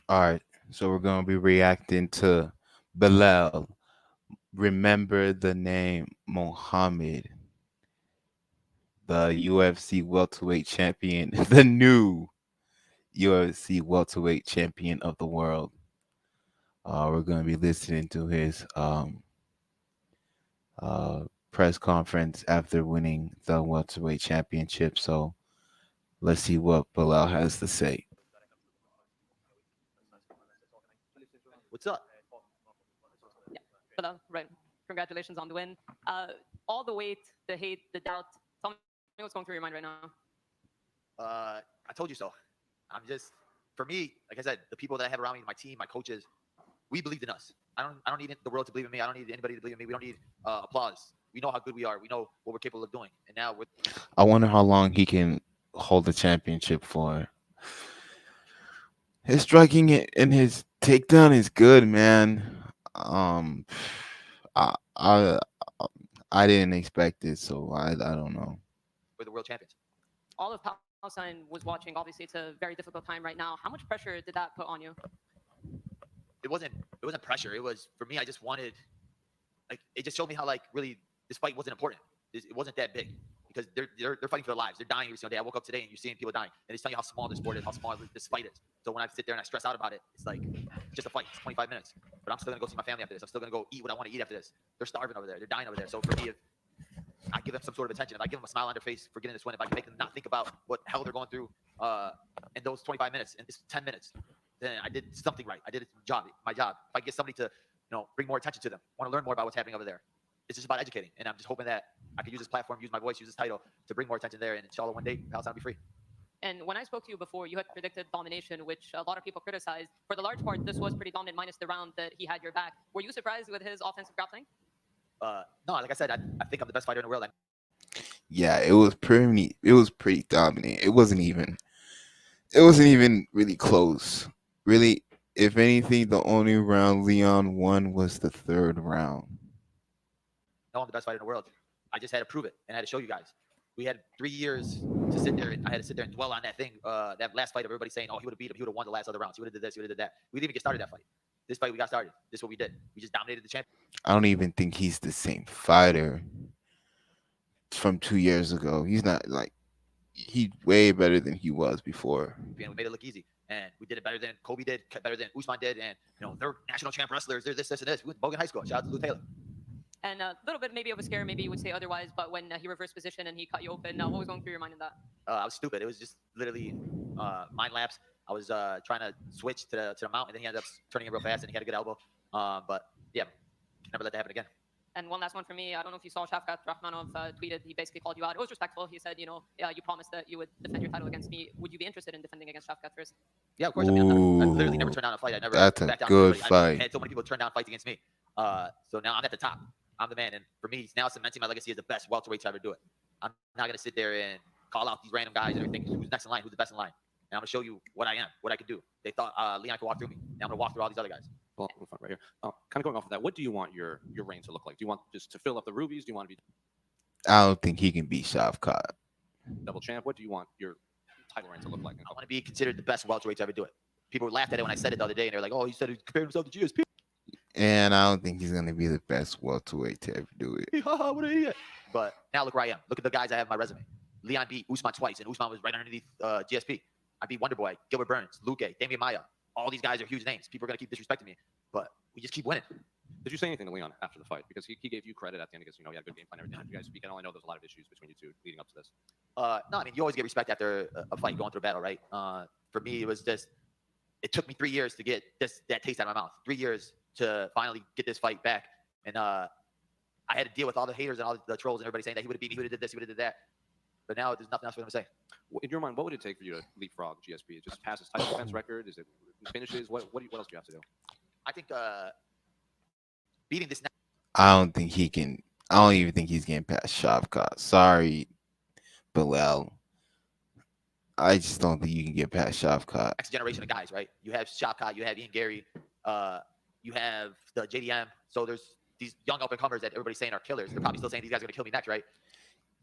All right, so we're gonna be reacting to Belal. Remember the name Mohammed, the UFC welterweight champion, the new UFC welterweight champion of the world. We're gonna be listening to his uh, press conference after winning the welterweight championship. So let's see what Belal has to say. What's up? Yeah, Belal, right. Congratulations on the win. All the weight, the hate, the doubt. Tell me what's going through your mind right now. I told you so. I'm just, for me, like I said, the people that I have around me, my team, my coaches, we believed in us. I don't need the world to believe in me. I don't need anybody to believe in me. We don't need applause. We know how good we are. We know what we're capable of doing. And now we're I wonder how long he can hold the championship for. His striking and his takedown is good, man. Um, I I I didn't expect it, so I don't know. the world champions. All of Palestine was watching. Obviously, it's a very difficult time right now. How much pressure did that put on you? It wasn't pressure. It was for me. I just wanted like it just showed me how like really this fight wasn't important. It wasn't that big because they're fighting for their lives. They're dying every single day. I woke up today and you're seeing people dying, and it's telling you how small this sport is, how small this fight is. So when I sit there and I stress out about it, it's like it's just a fight. It's 25 minutes, but I'm still gonna go see my family after this. I'm still gonna go eat what I want to eat after this. They're starving over there. They're dying over there. So for me, if I give them some sort of attention, if I give them a smile on their face for getting this win, if I can make them not think about what hell they're going through in those 25 minutes, in this 10 minutes, then I did something right. I did my job. If I get somebody to, bring more attention to them, want to learn more about what's happening over there, it's just about educating. And I'm just hoping that I can use this platform, use my voice, use this title to bring more attention there. And inshallah, one day, Palestine will be free. And when I spoke to you before, you had predicted domination, which a lot of people criticized. For the large part, this was pretty dominant, minus the round that he had your back. Were you surprised with his offensive grappling? No, like I said, I think I'm the best fighter in the world. Yeah, it was pretty dominant. It wasn't even really close. Really, if anything, the only round Leon won was the third round. know I'm the best fighter in the world. I just had to prove it, and I had to show you guys. We had 3 years to sit there, and I had to sit there and dwell on that thing, that last fight of everybody saying, "Oh, he would have beat him. He would have won the last other rounds. He would have did this. He would have did that." We didn't even get started that fight. This fight, we got started. This is what we did. We just dominated the champion. I don't even think he's the same fighter from 2 years ago. He's not like he's way better than he was before. We made it look easy, and we did it better than Kobe did, better than Usman did, and they're national champ wrestlers. They're this, and this. We went to Bogan High School. Shout out to Lou Taylor. And a little bit maybe of a scare, maybe you would say otherwise, but when he reversed position and he cut you open, what was going through your mind in that? I was stupid. It was just literally mind lapse. I was trying to switch to the mount, and then he ended up turning it real fast, and he had a good elbow. But yeah, never let that happen again. And one last one for me. I don't know if you saw Shafkat Rahmanov tweeted. He basically called you out. It was respectful. He said, yeah, you promised that you would defend your title against me. Would you be interested in defending against Shafkat first? Yeah, of course. I've literally never Ooh, turned down a fight. I never that's a backed down good from anybody. I've fight. had so many people turn down fights against me. So now I'm at the top. I'm the man, and for me, now cementing my legacy as the best welterweight to ever do it. I'm not gonna sit there and call out these random guys and everything. Who's next in line? Who's the best in line? And I'm gonna show you what I am, what I can do. They thought Leon could walk through me. Now I'm gonna walk through all these other guys. Well, we'll find right here. Kind of going off of that, what do you want your reign to look like? Do you want just to fill up the rubies? Do you want to be I don't think he can beat Shavkat. double champ? What do you want your title reign to look like? I want to be considered the best welterweight to ever do it. People laughed at it when I said it the other day, and they're like, "Oh, he said he compared himself to GSP." And I don't think he's gonna be the best welterweight to ever do it. What an idiot! But now look where I am. Look at the guys I have in my resume. Leon beat Usman twice, and Usman was right underneath GSP. I beat Wonderboy, Gilbert Burns, Luque, Damian Maya. All these guys are huge names. People are gonna keep disrespecting me, but we just keep winning. Did you say anything to Leon after the fight? Because he gave you credit at the end because he had a good game plan and everything. Did you guys speak? I know there's a lot of issues between you two leading up to this. No, I mean you always get respect after a fight, going through a battle, right? For me, it was just it took me 3 years to get that taste out of my mouth. 3 years to finally get this fight back, and I had to deal with all the haters and all the trolls and everybody saying that he would have beat me, he would have did this, he would have did that. But now there's nothing else for them to say. In your mind, what would it take for you to leapfrog GSP? Just pass his title defense record? Is it finishes? What else do you have to do? I think beating this. I don't think he can. I don't even think he's getting past Shavkat. Sorry, Belal. I just don't think you can get past Shavkat. Next generation of guys, right? You have Shaka, you have Ian Gary, you have the JDM. So there's these young up and comers that everybody's saying are killers. They're probably still saying these guys are gonna kill me next, right?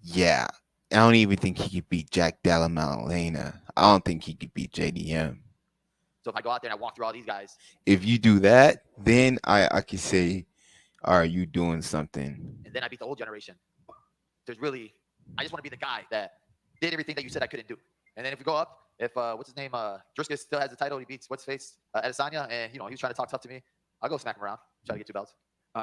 Yeah, I don't even think he could beat Jack Della Maddalena. I don't think he could beat JDM. So if I go out there and I walk through all these guys, If you do that, then I could say, are you doing something? and then I beat the old generation, there's really, I just want to be the guy that did everything that you said I couldn't do. And then if we go up, if what's his name, Driscoll still has the title, he beats what's his face, Adesanya, and he was trying to talk tough to me, I'll go smack him around, try to get 2 belts.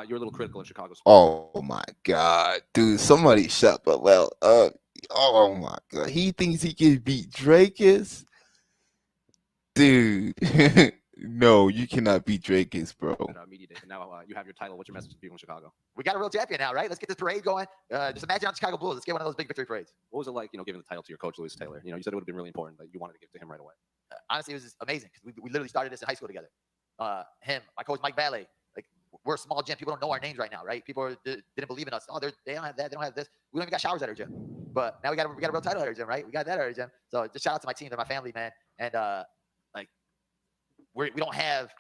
You're a little critical of Chicago's. Oh my God, dude! Somebody shut Belal up. Oh my God, he thinks he can beat Drakus, dude. No, you cannot beat Drakus, bro. Media day. And now you have your title. What's your message to people in Chicago? We got a real champion now, right? Let's get this parade going. Just imagine on Chicago Bulls. Let's get one of those big victory parades. What was it like, giving the title to your coach, Louis Taylor? You said it would have been really important, but you wanted to give it to him right away. Honestly, it was just amazing because we literally started this in high school together. Him, my coach Mike Belal, like we're a small gym. People don't know our names right now, right? People didn't believe in us. Oh, they don't have that. They don't have this. We don't even got showers at our gym. But now we got a real title at our gym, right? We got that at our gym. So just shout out to my team. They're my family, man. And like we don't have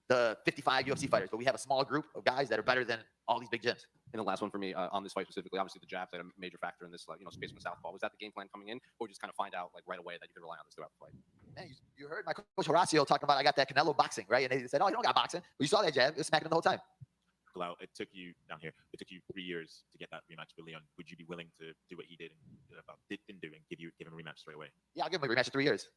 the 55 UFC fighters, but we have a small group of guys that are better than all these big gyms. And the last one for me on this fight specifically, obviously the jab played a major factor in this, space from the southpaw. Was that the game plan coming in, or just kind of find out right away that you could rely on this throughout the fight? Man, you heard my coach Horacio talking about I got that Canelo boxing, right? And they said, oh, you don't got boxing. Well, you saw that jab. It was smacking him the whole time. Belal, it took you down here. It took you 3 years to get that rematch with Leon. Would you be willing to do what he did and didn't do and give him a rematch straight away? Yeah, I'll give him a rematch in 3 years.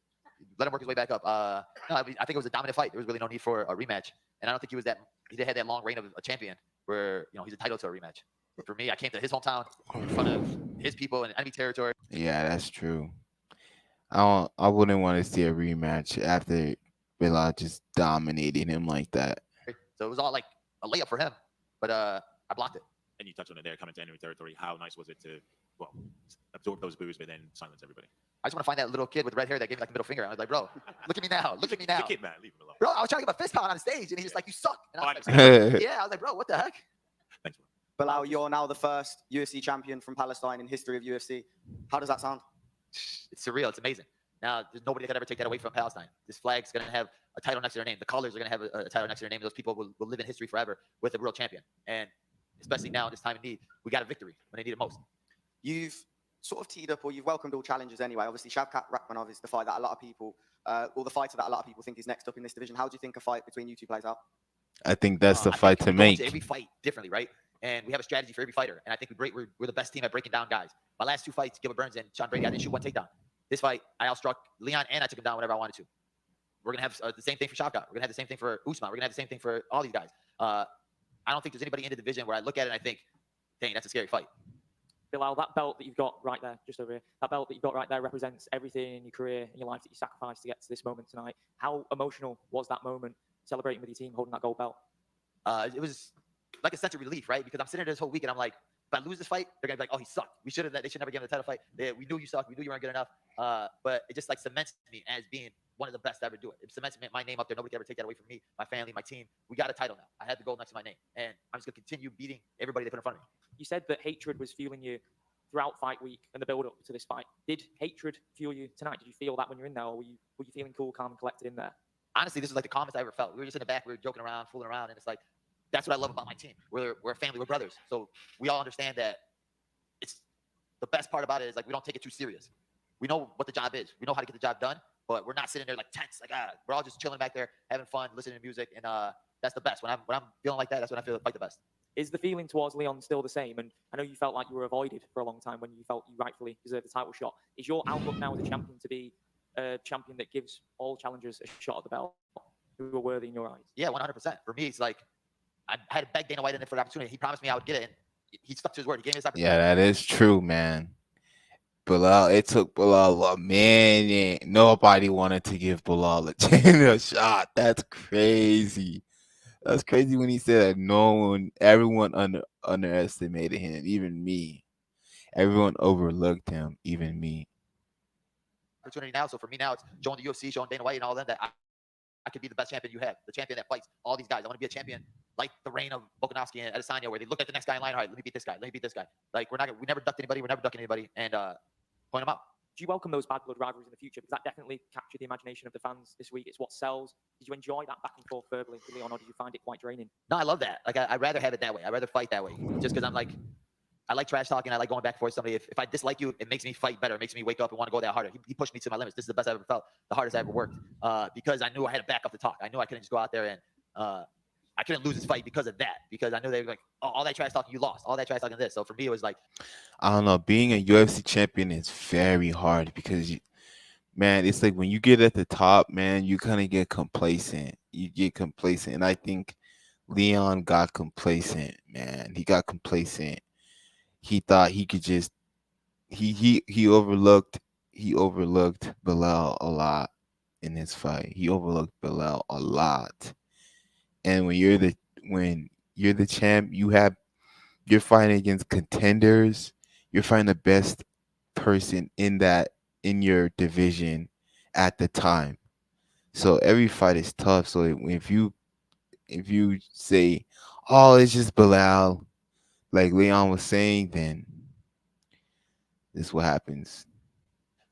Let him work his way back up. No, I think it was a dominant fight. There was really no need for a rematch, and I don't think he had that long reign of a champion where he's entitled to a rematch. For me, I came to his hometown in front of his people in enemy territory. Yeah, that's true. I wouldn't want to see a rematch after Belal just dominated him like that. So it was all like a layup for him, but I blocked it. And you touched on it there, coming to enemy territory. How nice was it to, absorb those boos, but then silence everybody? I just want to find that little kid with red hair that gave me like the middle finger. I was like, bro, look at me now. Look at me now. The kid, man, leave him alone. Bro, I was trying to give a fist pound on stage, and he's just like, you suck. And I was like, yeah, I was like, bro, what the heck? Thanks, man. Belal, you're now the first UFC champion from Palestine in history of UFC. How does that sound? It's surreal. It's amazing. Now, there's nobody that can ever take that away from Palestine. This flag's going to have a title next to their name. The colors are going to have a title next to their name. Those people will live in history forever with a real champion. And especially now in this time of need, we got a victory when they need it most. You've sort of teed up, or you've welcomed all challenges anyway. Obviously, Shavkat Rakhmonov is the fight that a lot of people, or the fighter that a lot of people think is next up in this division. How do you think a fight between you two plays out? I think that's the I fight think to we go make. into every fight differently, right? And we have a strategy for every fighter. And I think we're the best team at breaking down guys. My last 2 fights, Gilbert Burns and Sean Brady, I didn't shoot 1 takedown. This fight, I outstruck Leon and I took him down whenever I wanted to. We're going to have the same thing for Shavkat. We're going to have the same thing for Usman. We're going to have the same thing for all these guys. I don't think there's anybody in the division where I look at it and I think, dang, that's a scary fight. Belal, that belt that you've got right there, just over here, that belt that you've got right there represents everything in your career and your life that you sacrificed to get to this moment tonight. How emotional was that moment, celebrating with your team, holding that gold belt? It was like a sense of relief, right? Because I'm sitting there this whole week and I'm like, if I lose this fight, they're gonna be like, oh, he sucked. They should never give him the title fight. We knew you sucked. We knew you weren't good enough. But it just like cements me as being one of the best to ever do it. It cements my name up there. Nobody can ever take that away from me, my family, my team. We got a title now. I had the gold next to my name, and I'm just gonna continue beating everybody they put in front of me. You said that hatred was fueling you throughout fight week and the build up to this fight. Did hatred fuel you tonight? Did you feel that when you're in there, or were you feeling cool, calm, and collected in there? Honestly, this is like the calmest I ever felt. We were just in the back, we were joking around, fooling around, and it's like that's what I love about my team. We're a family, we're brothers. So we all understand that. It's the best part about it is like we don't take it too serious. We know what the job is. We know how to get the job done, but we're not sitting there like tense. Like we're all just chilling back there, having fun, listening to music, and that's the best. When I'm feeling like that, that's when I feel like the best. Is the feeling towards Leon still the same? And I know you felt like you were avoided for a long time when you felt you rightfully deserved the title shot. Is your outlook now as a champion to be a champion that gives all challengers a shot at the belt who are worthy in your eyes? Yeah, 100%. For me, it's like I had to beg Dana White in it for the opportunity. He promised me I would get it, and he stuck to his word. He gave me this opportunity. Yeah, that is true, man. Belal, it took Belal a minute. Nobody wanted to give Belal a shot. That's crazy. That's crazy when he said that everyone underestimated him, even me. Everyone overlooked him, even me. Opportunity now. So for me now, it's showing the UFC, showing Dana White and all them that I could be the best champion you have, the champion that fights all these guys. I want to be a champion like the reign of Volkanovski and Adesanya, where they look at the next guy in line. All right, let me beat this guy. Let me beat this guy. Like we never ducked anybody. We're never ducking anybody, and point them out. Do you welcome those bad blood rivalries in the future? Because that definitely captured the imagination of the fans this week. It's what sells. Did you enjoy that back and forth verbally with Leon, or did you find it quite draining? No, I love that. Like I'd rather have it that way. I'd rather fight that way, just because I'm like, I like trash talking. I like going back and forth with somebody. If I dislike you, it makes me fight better. It makes me wake up and want to go that harder. He pushed me to my limits. This is the best I've ever felt. The hardest I ever worked. Because I knew I had to back up the talk. I knew I couldn't just go out there and I couldn't lose this fight because of that. Because I knew they were like, oh, all that trash talking, you lost. All that trash talking, this. So for me, it was like, I don't know. Being a UFC champion is very hard because man, it's like when you get at the top, man, you kind of get complacent. You get complacent, and I think Leon got complacent. Man, he got complacent. He thought he could just he overlooked Belal a lot in his fight. He overlooked Belal a lot. And when you're the champ, you're fighting against contenders. You're fighting the best person in your division at the time. So every fight is tough. So if you say, "Oh, it's just Belal," like Leon was saying, then this is what happens.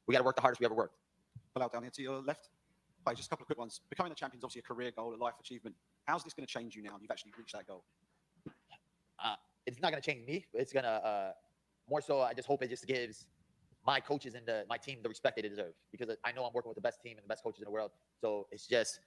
we got to work the hardest we ever worked. Belal down here to your left. Right, just a couple of quick ones. Becoming a champion is obviously a career goal, a life achievement. How's this going to change you now? You've actually reached that goal. It's not going to change me. It's going to more so. I just hope it just gives my coaches and my team the respect they deserve because I know I'm working with the best team and the best coaches in the world. So it's just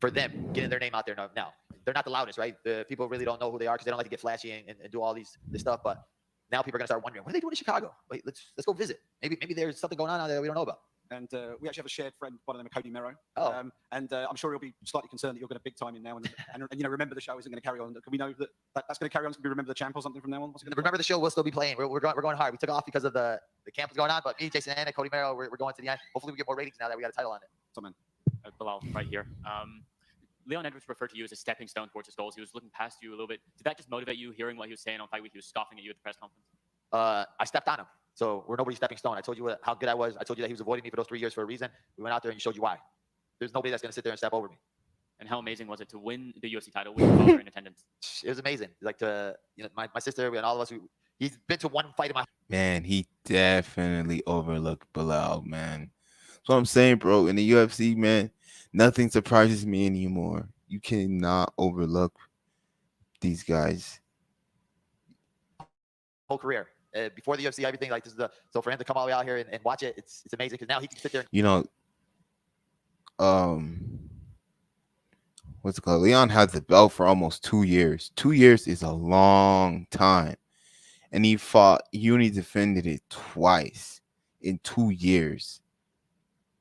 for them getting their name out there now. They're not the loudest, right? The people really don't know who they are because they don't like to get flashy and do all this stuff. But now people are going to start wondering, what are they doing in Chicago? Wait, let's go visit. Maybe there's something going on out there that we don't know about. And we actually have a shared friend, one of them, Cody Mero. Oh. I'm sure he'll be slightly concerned that you're going to big time in now. And remember the show isn't going to carry on. Can we know that's going to carry on? It's going to be Remember the Champ or something from now on? Remember the show will still be playing. We're going hard. We took off because of the camp was going on. But me, Jason, and Cody Mero, we're going to the end. Hopefully we get more ratings now that we got a title on it. So, man. Bilal, right here. Leon Edwards referred to you as a stepping stone towards his goals. He was looking past you a little bit. Did that just motivate you, hearing what he was saying on Fight Week? He was scoffing at you at the press conference. I stepped on him. So we're nobody's stepping stone. I told you how good I was. I told you that he was avoiding me for those 3 years for a reason. We went out there and you showed you why. There's nobody that's going to sit there and step over me. And how amazing was it to win the UFC title with your father in attendance? It was amazing. Like my sister and all of us. He's been to one fight in my. Man, he definitely overlooked Belal, man. That's what I'm saying, bro. In the UFC, man, nothing surprises me anymore. You cannot overlook these guys. Whole career. Before the UFC, everything like this is so for him to come all the way out here and watch it, it's amazing because now he can sit there. You know, what's it called? Leon had the belt for almost 2 years. 2 years is a long time, and he only defended it twice in 2 years.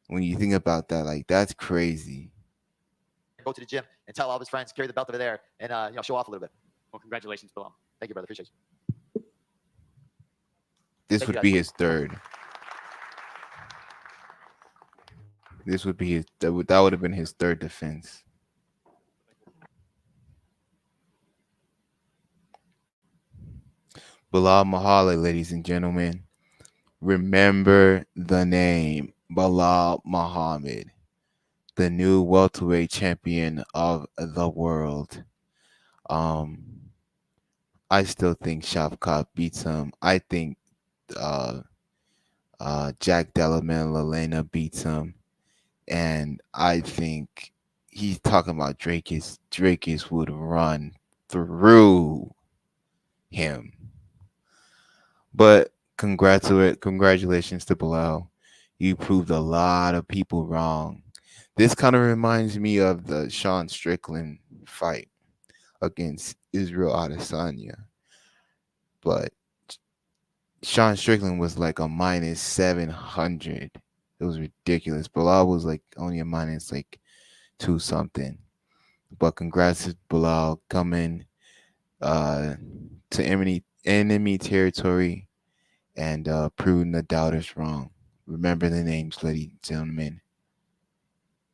When you think about that, like that's crazy. Go to the gym and tell all of his friends, carry the belt over there, and show off a little bit. Well, congratulations, Bilal. Thank you, brother. Appreciate you. This Thank you, would be guys. his third. This would be that would have been his third defense. Belal Muhammad, ladies and gentlemen. Remember the name Belal Muhammad, the new welterweight champion of the world. I still think Shavkat beats him. I think Jack Della Maddalena beats him, and I think he's talking about Drake's would run through him. But congratulations to Belal. You proved a lot of people wrong. This kind of reminds me of the Sean Strickland fight against Israel Adesanya. But Sean Strickland was like a minus 700. It was ridiculous. Belal was like only a minus like 2 something. But congrats to Belal coming to enemy territory and proving the doubters wrong. Remember the names, ladies and gentlemen.